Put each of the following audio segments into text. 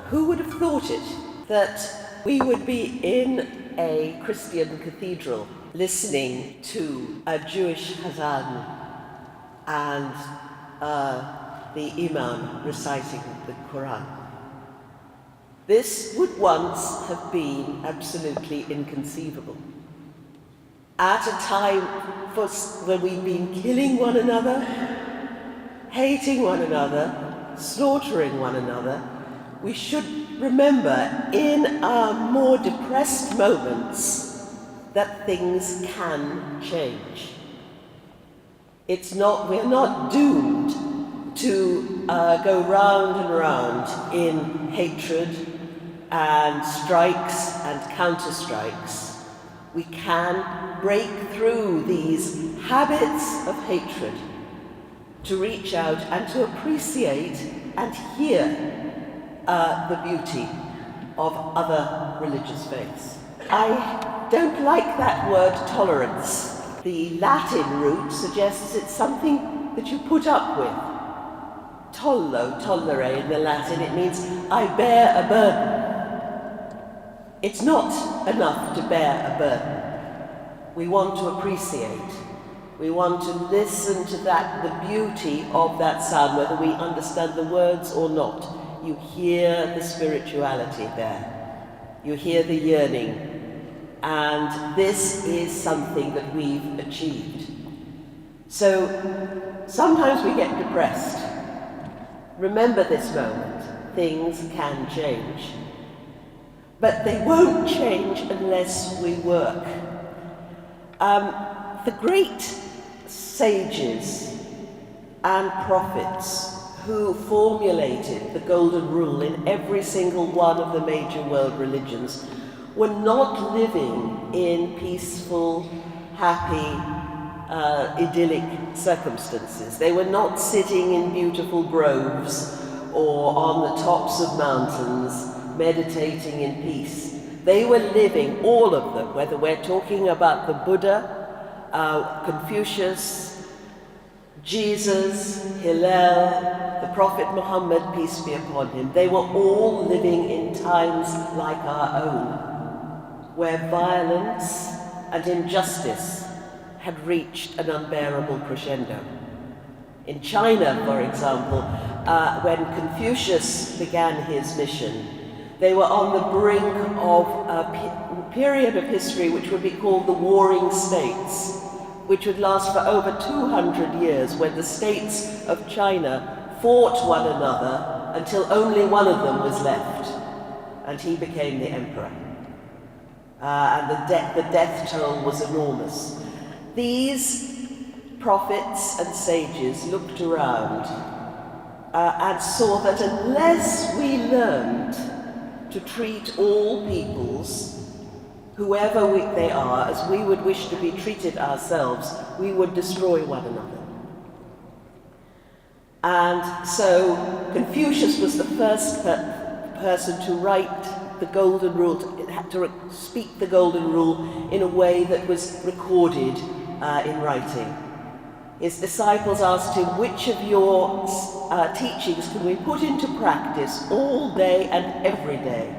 Who would have thought it, that we would be in a Christian cathedral listening to a Jewish Hazan and the Imam reciting the Quran? This would once have been absolutely inconceivable. At a time when we've been killing one another, hating one another, slaughtering one another, we should remember in our more depressed moments that things can change. We're not doomed to go round and round in hatred and strikes and counter-strikes. We can break through these habits of hatred to reach out and to appreciate and hear the beauty of other religious faiths. I don't like that word tolerance. The Latin root suggests it's something that you put up with. Tollere in the Latin, it means I bear a burden. It's not enough to bear a burden. We want to appreciate. We want to listen to the beauty of that sound, whether we understand the words or not. You hear the spirituality there. You hear the yearning. And this is something that we've achieved. So sometimes we get depressed. Remember this moment. Things can change. But they won't change unless we work. The great sages and prophets who formulated the golden rule in every single one of the major world religions were not living in peaceful, happy, idyllic circumstances. They were not sitting in beautiful groves or on the tops of mountains meditating in peace. They were living, all of them, whether we're talking about the Buddha, Confucius, Jesus, Hillel, the Prophet Muhammad, peace be upon him, they were all living in times like our own, where violence and injustice had reached an unbearable crescendo. In China, for example, when Confucius began his mission, they were on the brink of a period of history which would be called the Warring States, which would last for over 200 years, when the states of China fought one another until only one of them was left, and he became the emperor. And the death toll was enormous. These prophets and sages looked around and saw that unless we learned to treat all peoples, whoever they are, as we would wish to be treated ourselves, we would destroy one another. And so Confucius was the first person to write the golden rule, to speak the golden rule in a way that was recorded in writing. His disciples asked him, which of your teachings can we put into practice all day and every day?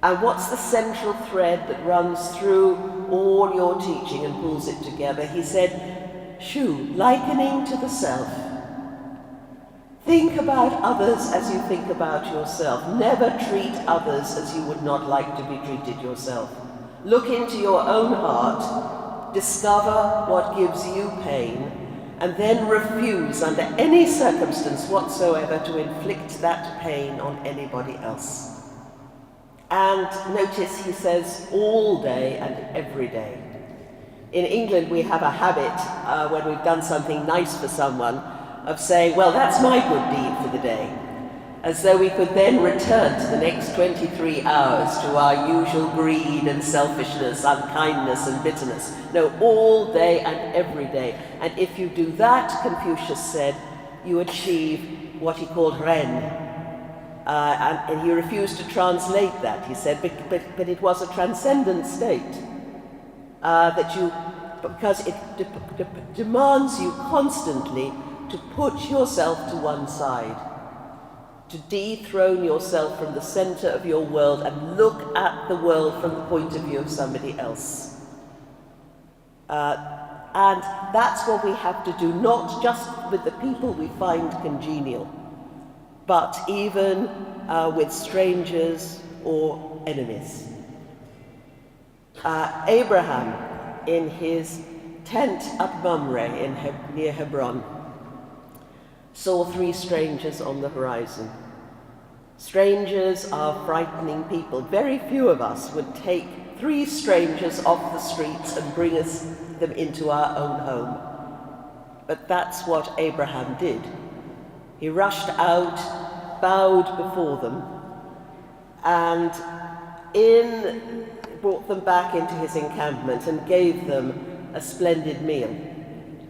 And what's the central thread that runs through all your teaching and pulls it together? He said, likening to the self. Think about others as you think about yourself. Never treat others as you would not like to be treated yourself. Look into your own heart, discover what gives you pain, and then refuse under any circumstance whatsoever to inflict that pain on anybody else. And notice he says all day and every day. In England we have a habit when we've done something nice for someone of saying, well, that's my good deed for the day, as though we could then return to the next 23 hours to our usual greed and selfishness, unkindness and bitterness. No, all day and every day. And if you do that, Confucius said, you achieve what he called Ren. And he refused to translate that. He said, but it was a transcendent state because it demands you constantly to put yourself to one side. to dethrone yourself from the center of your world and look at the world from the point of view of somebody else. And that's what we have to do, not just with the people we find congenial, but even with strangers or enemies. Abraham, in his tent at Mamre near Hebron, saw 3 strangers on the horizon. Strangers are frightening people. Very few of us would take 3 strangers off the streets and bring them into our own home. But that's what Abraham did. He rushed out, bowed before them, and brought them back into his encampment and gave them a splendid meal.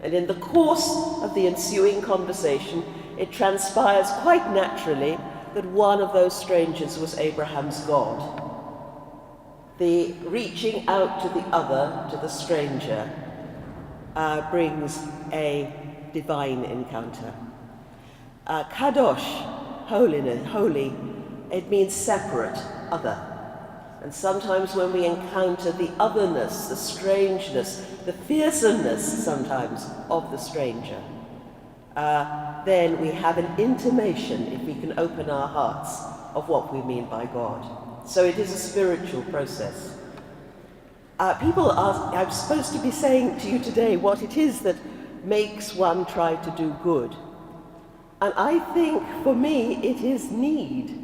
And in the course of the ensuing conversation, it transpires quite naturally that one of those strangers was Abraham's God. The reaching out to the other, to the stranger, brings a divine encounter. Kadosh, holy, it means separate, other. And sometimes when we encounter the otherness, the strangeness, the fearsomeness sometimes of the stranger, then we have an intimation, if we can open our hearts, of what we mean by God. So it is a spiritual process. People ask, I'm supposed to be saying to you today what it is that makes one try to do good. And I think, for me, it is need.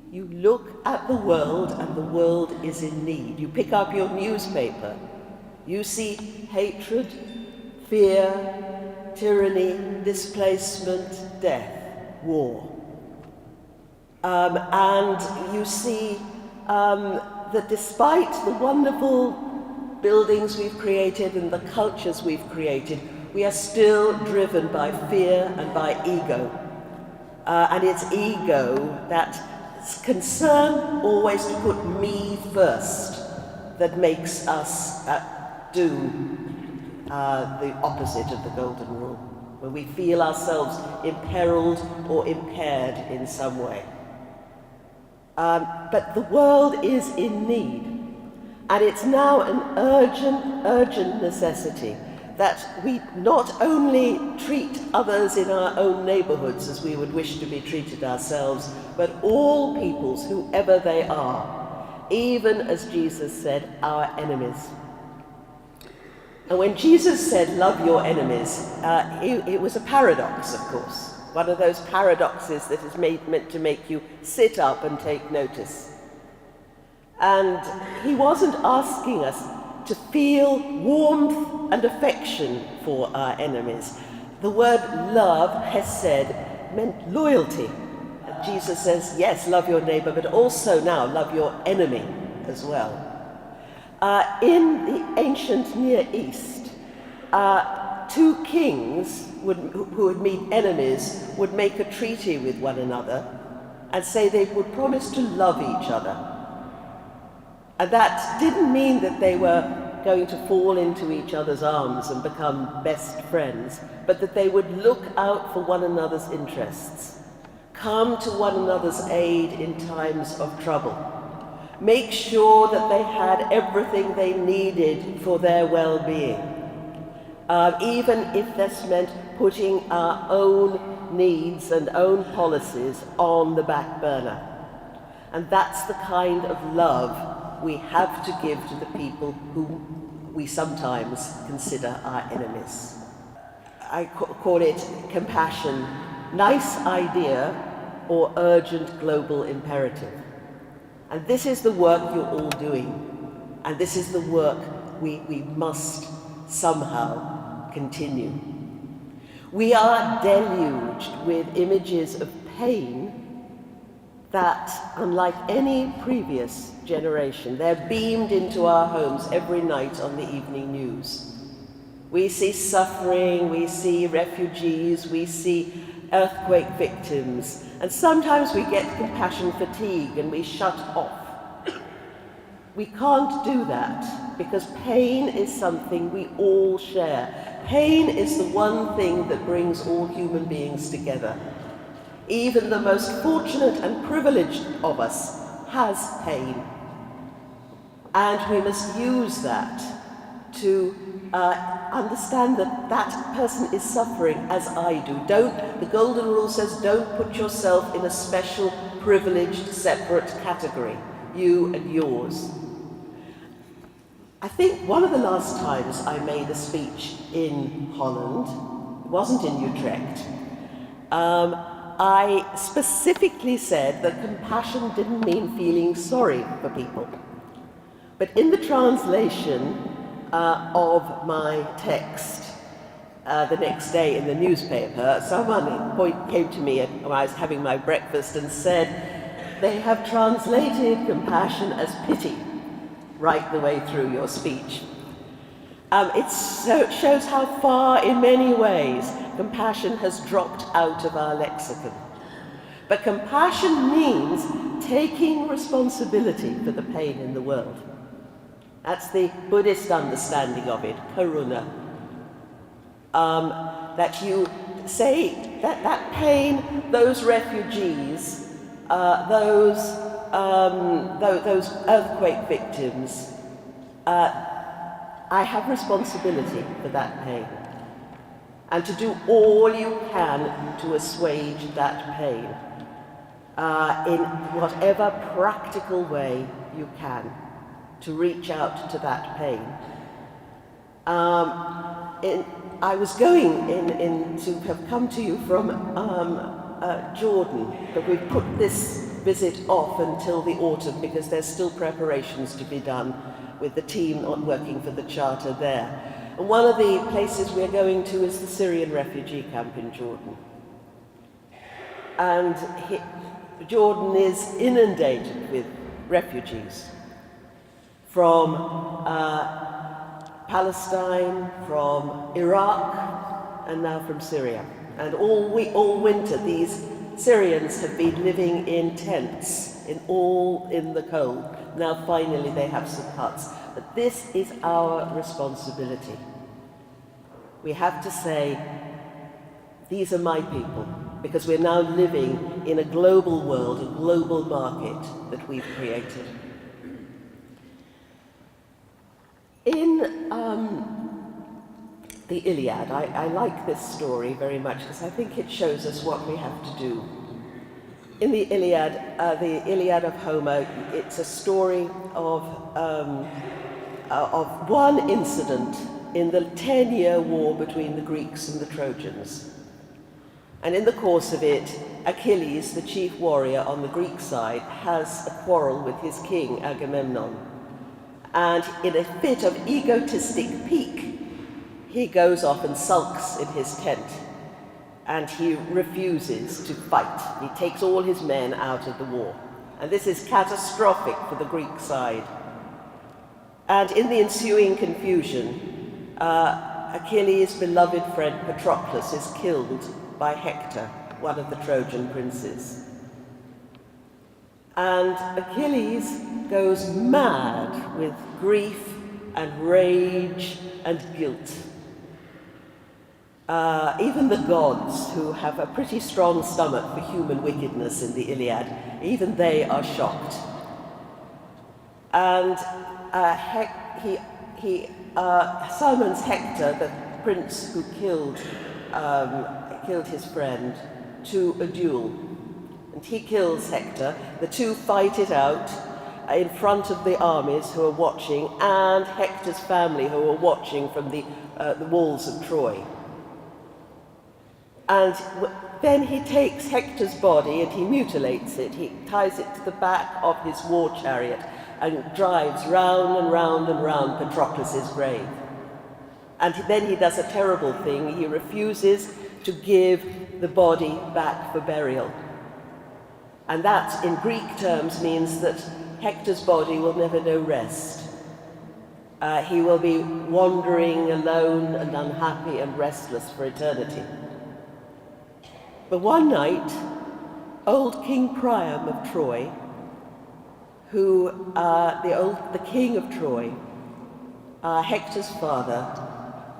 You look at the world and the world is in need. You pick up your newspaper, you see hatred, fear, tyranny, displacement, death, war. And you see that despite the wonderful buildings we've created and the cultures we've created, we are still driven by fear and by ego. And it's ego, that concern always to put me first, that makes us do the opposite of the golden rule, when we feel ourselves imperiled or impaired in some way. But the world is in need, and it's now an urgent necessity that we not only treat others in our own neighborhoods as we would wish to be treated ourselves, but all peoples, whoever they are, even as Jesus said, our enemies. And when Jesus said, love your enemies, it was a paradox, of course. One of those paradoxes that is meant to make you sit up and take notice. And he wasn't asking us to feel warmth and affection for our enemies. The word love, hesed, meant loyalty. And Jesus says, yes, love your neighbor, but also now love your enemy as well. In the ancient Near East, 2 kings who would meet enemies would make a treaty with one another and say they would promise to love each other. And that didn't mean that they were going to fall into each other's arms and become best friends, but that they would look out for one another's interests, come to one another's aid in times of trouble, make sure that they had everything they needed for their well-being, even if this meant putting our own needs and own policies on the back burner. And that's the kind of love we have to give to the people whom we sometimes consider our enemies. I call it compassion, nice idea, or urgent global imperative. And this is the work you're all doing. And this is the work we must somehow continue. We are deluged with images of pain that, unlike any previous generation, they're beamed into our homes every night on the evening news. We see suffering, we see refugees, we see earthquake victims, and sometimes we get compassion fatigue and we shut off. We can't do that because pain is something we all share. Pain is the one thing that brings all human beings together. Even the most fortunate and privileged of us has pain. And we must use that to understand that that person is suffering as I do. The Golden Rule says don't put yourself in a special, privileged, separate category, you and yours. I think one of the last times I made a speech in Holland, it wasn't in Utrecht, I specifically said that compassion didn't mean feeling sorry for people. But in the translation of my text the next day in the newspaper, someone came to me when I was having my breakfast and said, they have translated compassion as pity right the way through your speech. It shows how far, in many ways, compassion has dropped out of our lexicon. But compassion means taking responsibility for the pain in the world. That's the Buddhist understanding of it, karuna. That you say that pain, those refugees, those earthquake victims, I have responsibility for that pain. And to do all you can to assuage that pain in whatever practical way you can, to reach out to that pain. I was going to have come to you from Jordan, but we've put this visit off until the autumn because there's still preparations to be done with the team working for the charter there. And one of the places we're going to is the Syrian refugee camp in Jordan. And Jordan is inundated with refugees from Palestine, from Iraq, and now from Syria. And all winter, these Syrians have been living in tents, in the cold. Now finally they have some huts. But this is our responsibility. We have to say, these are my people, because we're now living in a global world, a global market that we've created. In the Iliad, I like this story very much because I think it shows us what we have to do. In the Iliad of Homer, it's a story of one incident in the 10-year war between the Greeks and the Trojans. And in the course of it, Achilles, the chief warrior on the Greek side, has a quarrel with his king, Agamemnon. And in a fit of egotistic pique, he goes off and sulks in his tent. And he refuses to fight. He takes all his men out of the war. And this is catastrophic for the Greek side. And in the ensuing confusion, Achilles' beloved friend Patroclus is killed by Hector, one of the Trojan princes. And Achilles goes mad with grief and rage and guilt. Even the gods, who have a pretty strong stomach for human wickedness in the Iliad, even they are shocked. And he summons Hector, the prince who killed his friend, to a duel. And he kills Hector. The two fight it out in front of the armies who are watching, and Hector's family who are watching from the walls of Troy. And then he takes Hector's body and he mutilates it. He ties it to the back of his war chariot and drives round and round and round Patroclus' grave. And then he does a terrible thing. He refuses to give the body back for burial. And that, in Greek terms, means that Hector's body will never know rest. He will be wandering alone and unhappy and restless for eternity. But one night, old King Priam of Troy, the king of Troy, Hector's father,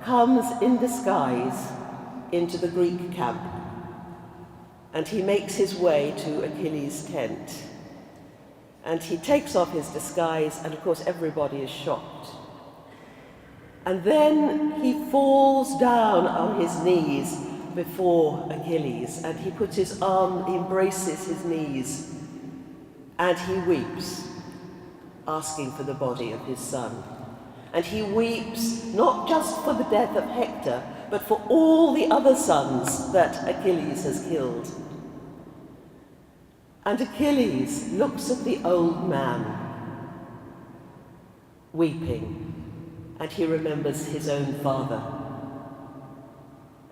comes in disguise into the Greek camp. and he makes his way to Achilles' tent. And he takes off his disguise, and of course everybody is shocked. And then he falls down on his knees before Achilles, and he puts his arm, he embraces his knees, and he weeps, asking for the body of his son. And he weeps not just for the death of Hector, but for all the other sons that Achilles has killed. And Achilles looks at the old man, weeping, and he remembers his own father,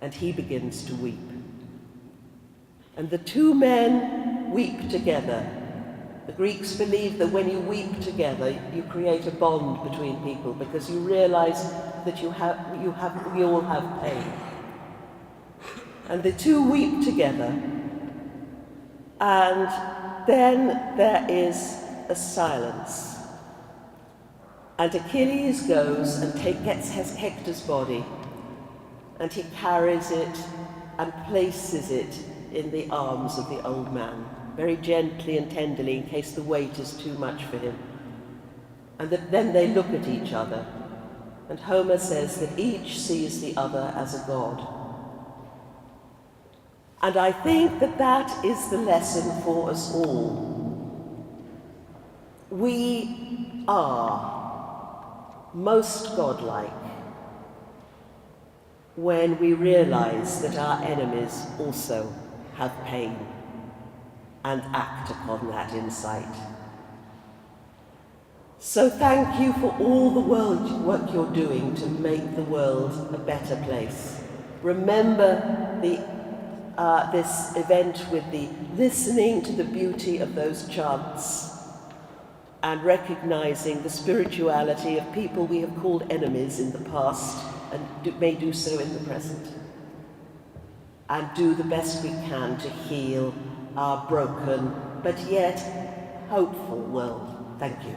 and he begins to weep. And the two men weep together. The Greeks believe that when you weep together, you create a bond between people, because you realize that you all have pain. And the two weep together, and then there is a silence. And Achilles goes and gets Hector's body, and he carries it and places it in the arms of the old man, very gently and tenderly, in case the weight is too much for him. And then they look at each other, and Homer says that each sees the other as a god. And I think that that is the lesson for us all. We are most godlike when we realize that our enemies also have pain and act upon that insight. So thank you for all the work you're doing to make the world a better place. Remember this event with the listening to the beauty of those chants and recognizing the spirituality of people we have called enemies in the past and may do so in the present. And do the best we can to heal our broken but yet hopeful world. Thank you.